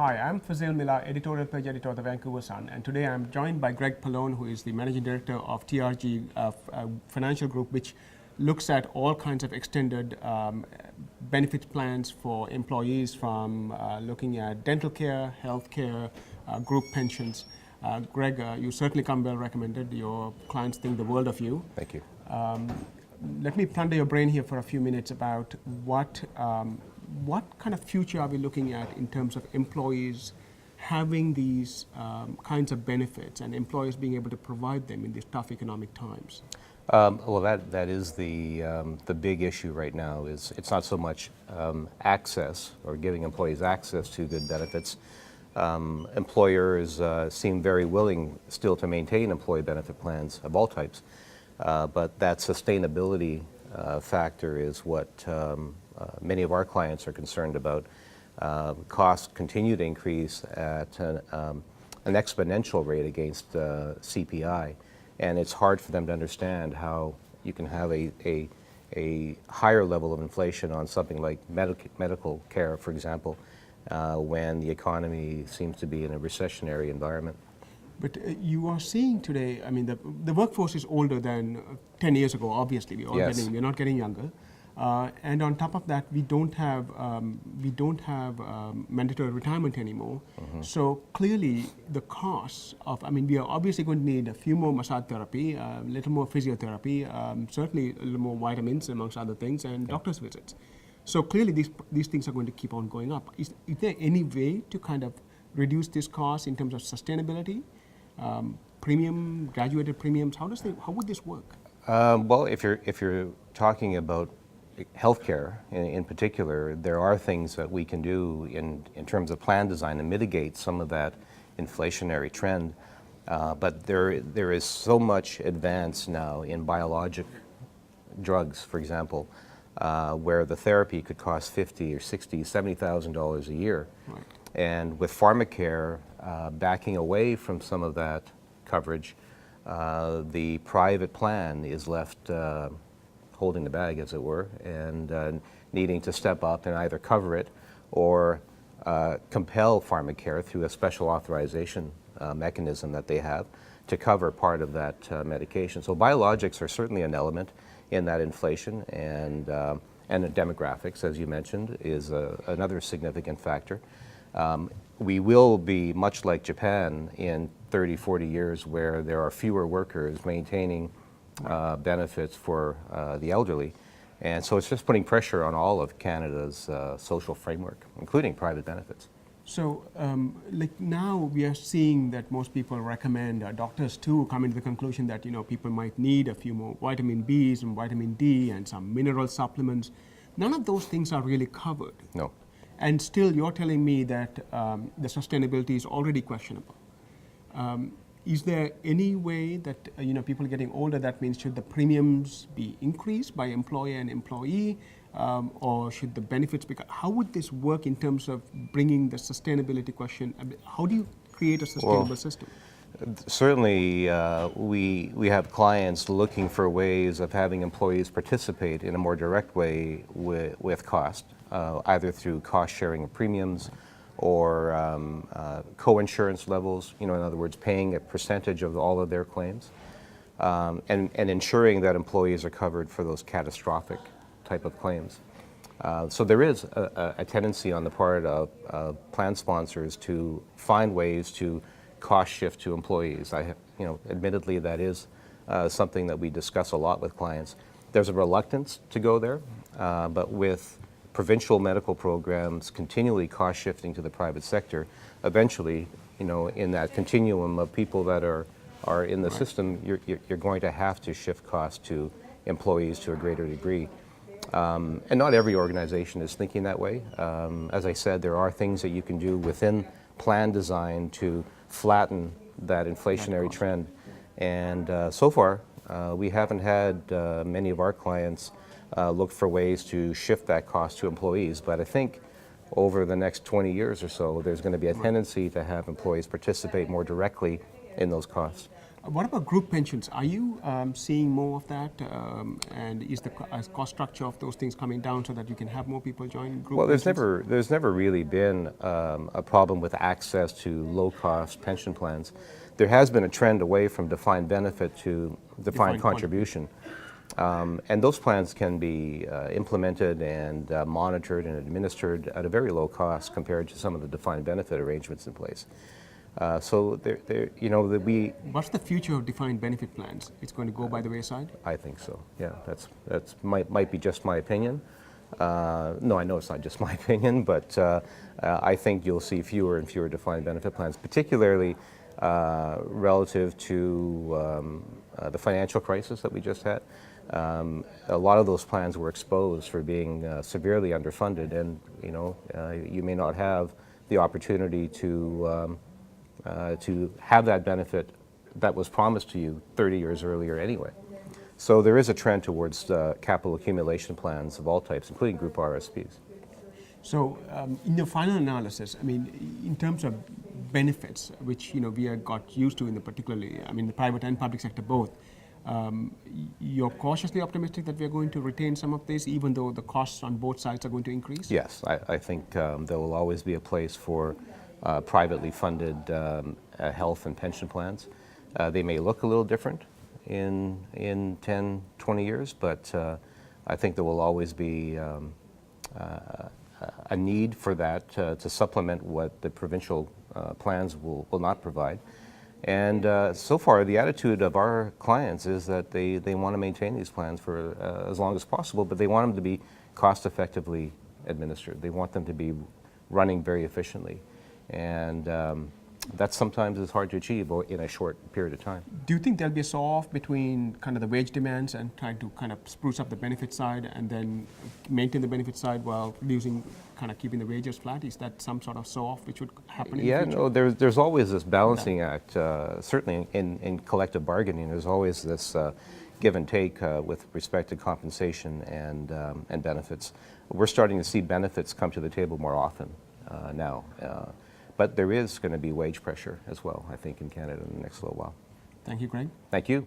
Hi, I'm Fazil&GregPallon, editorial page editor of the Vancouver Sun, and today I'm joined by Greg Pallon, who is the managing director of TRG financial group, which looks at all kinds of extended benefit plans for employees, from looking at dental care, health care, group pensions. Greg, you certainly come well recommended. Your clients think the world of you. Thank you. Let me plunder your brain here for a few minutes about what kind of future are we looking at in terms of employees having these kinds of benefits and employers being able to provide them in these tough economic times? Well, that is the big issue right now. Is it's not so much access or giving employees access to good benefits. Employers seem very willing still to maintain employee benefit plans of all types, but that sustainability factor is what many of our clients are concerned about. Costs continue to increase at an exponential rate against CPI, and it's hard for them to understand how you can have a higher level of inflation on something like medical care, for example, when the economy seems to be in a recessionary environment. But you are seeing today, I mean, the workforce is older than 10 years ago, obviously. We're not getting younger. And on top of that, we don't have mandatory retirement anymore. Mm-hmm. So clearly, the costs of, we are obviously going to need a few more massage therapy, a little more physiotherapy, certainly a little more vitamins, amongst other things, and doctor's visits. So clearly, these things are going to keep on going up. Is there any way to kind of reduce this cost in terms of sustainability, graduated premiums? How would this work? Well, if you're talking about healthcare in particular, there are things that we can do in terms of plan design to mitigate some of that inflationary trend. But there is so much advance now in biologic drugs, for example, where the therapy could cost $50,000 or $60,000, $70,000 a year. Right. And with pharmacare backing away from some of that coverage, the private plan is left holding the bag, as it were, and needing to step up and either cover it or compel pharmacare through a special authorization mechanism that they have to cover part of that medication. So biologics are certainly an element in that inflation, and the demographics, as you mentioned, is another significant factor. We will be much like Japan in 30, 40 years, where there are fewer workers maintaining benefits for the elderly. And so it's just putting pressure on all of Canada's social framework, including private benefits. So like now we are seeing that most people recommend, doctors too come into the conclusion that people might need a few more vitamin Bs and vitamin D and some mineral supplements. None of those things are really covered. No. And still you're telling me that the sustainability is already questionable. Is there any way that people getting older, that means should the premiums be increased by employer and employee, or should the benefits be? How would this work in terms of bringing the sustainability question? How do you create a sustainable system? Certainly, we have clients looking for ways of having employees participate in a more direct way with cost, either through cost sharing of premiums, or co-insurance levels, in other words, paying a percentage of all of their claims, and ensuring that employees are covered for those catastrophic type of claims. So there is a tendency on the part of plan sponsors to find ways to cost shift to employees. Admittedly, that is something that we discuss a lot with clients. There's a reluctance to go there, but with provincial medical programs continually cost shifting to the private sector, eventually, in that continuum of people that are in the system, you're going to have to shift costs to employees to a greater degree. And not every organization is thinking that way. As I said, there are things that you can do within plan design to flatten that inflationary trend. And so far, we haven't had many of our clients look for ways to shift that cost to employees. But I think over the next 20 years or so, there's going to be a tendency to have employees participate more directly in those costs. What about group pensions? Are you seeing more of that? And is the cost structure of those things coming down so that you can have more people join group Well, pensions? there's never really been a problem with access to low-cost pension plans. There has been a trend away from defined benefit to defined contribution. And those plans can be implemented and monitored and administered at a very low cost compared to some of the defined benefit arrangements in place. So you know, What's the future of defined benefit plans? It's going to go by the wayside? I think so. Yeah, that's might be just my opinion. No, I know it's not just my opinion, but I think you'll see fewer and fewer defined benefit plans, particularly relative to the financial crisis that we just had. A lot of those plans were exposed for being severely underfunded, and you know, you may not have the opportunity to have that benefit that was promised to you 30 years earlier anyway. So there is a trend towards capital accumulation plans of all types, including group RSPs. So in your final analysis, I mean, in terms of benefits, which we have got used to in the particularly, I mean, the private and public sector both, you're cautiously optimistic that we're going to retain some of this, even though the costs on both sides are going to increase? Yes, I think there will always be a place for privately funded health and pension plans. They may look a little different in 10, 20 years, but I think there will always be a need for that to supplement what the provincial plans will not provide. And so far, the attitude of our clients is that they want to maintain these plans for as long as possible, but they want them to be cost-effectively administered. They want them to be running very efficiently. And that sometimes is hard to achieve in a short period of time. Do you think there'll be a saw-off between kind of the wage demands and trying to kind of spruce up the benefit side and then maintain the benefit side while keeping the wages flat? Is that some sort of saw-off which would happen in the future? No, there's always this balancing act. Certainly in collective bargaining, there's always this give and take with respect to compensation and benefits. We're starting to see benefits come to the table more often now. But there is going to be wage pressure as well, I think, in Canada in the next little while. Thank you, Greg. Thank you.